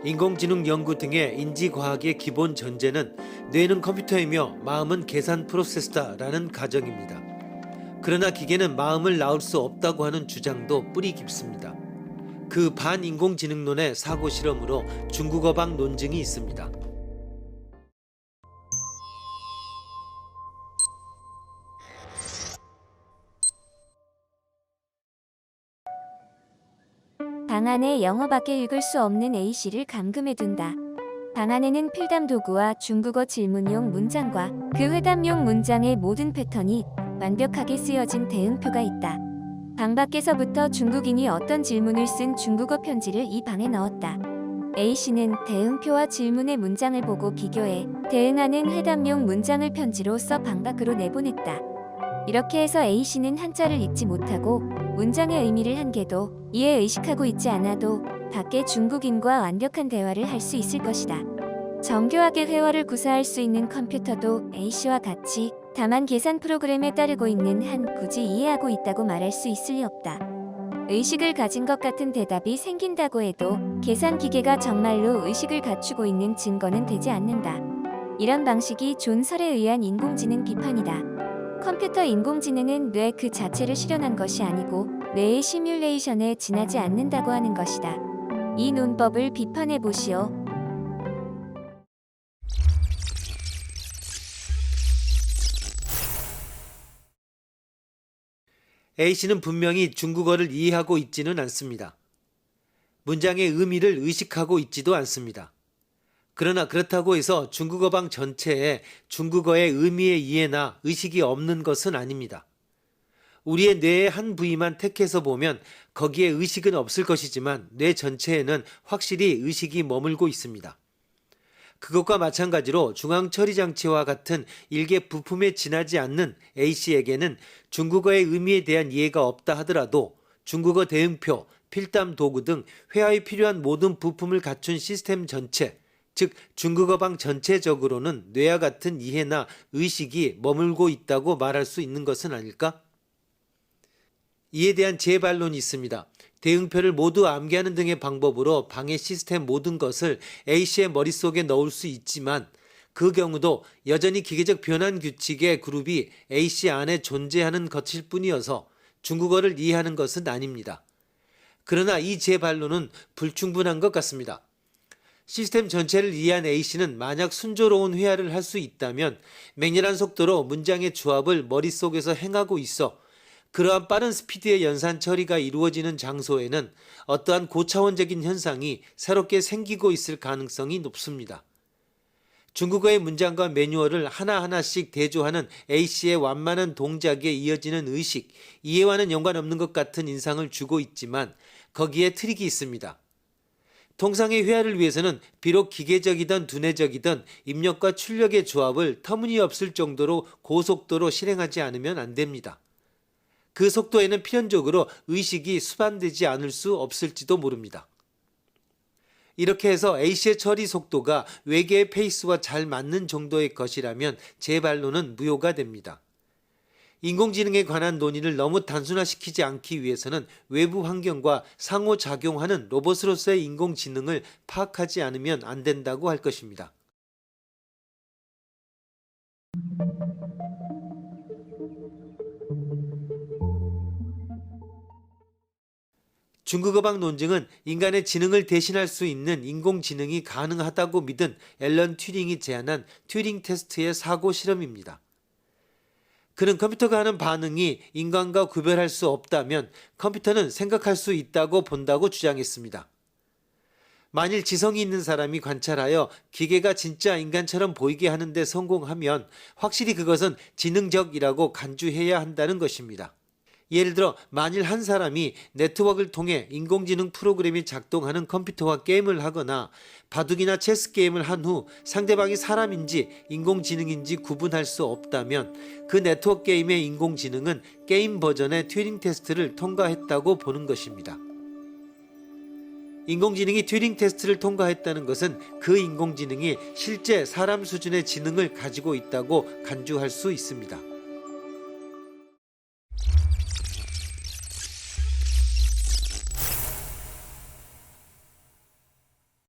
인공지능 연구 등의 인지과학의 기본 전제는 뇌는 컴퓨터이며 마음은 계산 프로세스다라는 가정입니다. 그러나 기계는 마음을 낳을 수 없다고 하는 주장도 뿌리 깊습니다. 그 반인공지능론의 사고 실험으로 중국어방 논증이 있습니다. 방 안에 영어밖에 읽을 수 없는 A씨를 감금해둔다. 방 안에는 필담 도구와 중국어 질문용 문장과 그 회답용 문장의 모든 패턴이 완벽하게 쓰여진 대응표가 있다. 방 밖에서부터 중국인이 어떤 질문을 쓴 중국어 편지를 이 방에 넣었다. A씨는 대응표와 질문의 문장을 보고 비교해 대응하는 회답용 문장을 편지로 써 방 밖으로 내보냈다. 이렇게 해서 A씨는 한자를 읽지 못하고 문장의 의미를 한 개도 이해 의식하고 있지 않아도 밖에 중국인과 완벽한 대화를 할 수 있을 것이다. 정교하게 회화를 구사할 수 있는 컴퓨터도 A씨와 같이 다만 계산 프로그램에 따르고 있는 한 굳이 이해하고 있다고 말할 수 있을 리 없다. 의식을 가진 것 같은 대답이 생긴다고 해도 계산 기계가 정말로 의식을 갖추고 있는 증거는 되지 않는다. 이런 방식이 존 설에 의한 인공지능 비판이다. 컴퓨터 인공지능은 뇌 그 자체를 실현한 것이 아니고 뇌의 시뮬레이션에 지나지 않는다고 하는 것이다. 이 논법을 비판해 보시오. A씨는 분명히 중국어를 이해하고 있지는 않습니다. 문장의 의미를 의식하고 있지도 않습니다. 그러나 그렇다고 해서 중국어방 전체에 중국어의 의미의 이해나 의식이 없는 것은 아닙니다. 우리의 뇌의 한 부위만 택해서 보면 거기에 의식은 없을 것이지만 뇌 전체에는 확실히 의식이 머물고 있습니다. 그것과 마찬가지로 중앙처리장치와 같은 일개 부품에 지나지 않는 A씨에게는 중국어의 의미에 대한 이해가 없다 하더라도 중국어 대응표, 필담 도구 등 회화에 필요한 모든 부품을 갖춘 시스템 전체, 즉 중국어방 전체적으로는 뇌와 같은 이해나 의식이 머물고 있다고 말할 수 있는 것은 아닐까? 이에 대한 제 반론이 있습니다. 대응표를 모두 암기하는 등의 방법으로 방해 시스템 모든 것을 A씨의 머릿속에 넣을 수 있지만 그 경우도 여전히 기계적 변환 규칙의 그룹이 A씨 안에 존재하는 것일 뿐이어서 중국어를 이해하는 것은 아닙니다. 그러나 이 제 반론은 불충분한 것 같습니다. 시스템 전체를 이해한 A씨는 만약 순조로운 회화를 할 수 있다면 맹렬한 속도로 문장의 조합을 머릿속에서 행하고 있어 그러한 빠른 스피드의 연산 처리가 이루어지는 장소에는 어떠한 고차원적인 현상이 새롭게 생기고 있을 가능성이 높습니다. 중국어의 문장과 매뉴얼을 하나하나씩 대조하는 A씨의 완만한 동작에 이어지는 의식, 이해와는 연관없는 것 같은 인상을 주고 있지만 거기에 트릭이 있습니다. 통상의 회화를 위해서는 비록 기계적이든 두뇌적이든 입력과 출력의 조합을 터무니없을 정도로 고속도로 실행하지 않으면 안 됩니다. 그 속도에는 필연적으로 의식이 수반되지 않을 수 없을지도 모릅니다. 이렇게 해서 A씨의 처리 속도가 외계의 페이스와 잘 맞는 정도의 것이라면 제 반론은 무효가 됩니다. 인공지능에 관한 논의를 너무 단순화시키지 않기 위해서는 외부 환경과 상호작용하는 로봇으로서의 인공지능을 파악하지 않으면 안 된다고 할 것입니다. 중국어방 논증은 인간의 지능을 대신할 수 있는 인공지능이 가능하다고 믿은 앨런 튜링이 제안한 튜링 테스트의 사고 실험입니다. 그는 컴퓨터가 하는 반응이 인간과 구별할 수 없다면 컴퓨터는 생각할 수 있다고 본다고 주장했습니다. 만일 지성이 있는 사람이 관찰하여 기계가 진짜 인간처럼 보이게 하는 데 성공하면 확실히 그것은 지능적이라고 간주해야 한다는 것입니다. 예를 들어 만일 한 사람이 네트워크를 통해 인공지능 프로그램이 작동하는 컴퓨터와 게임을 하거나 바둑이나 체스 게임을 한 후 상대방이 사람인지 인공지능인지 구분할 수 없다면 그 네트워크 게임의 인공지능은 게임 버전의 튜링 테스트를 통과했다고 보는 것입니다. 인공지능이 튜링 테스트를 통과했다는 것은 그 인공지능이 실제 사람 수준의 지능을 가지고 있다고 간주할 수 있습니다.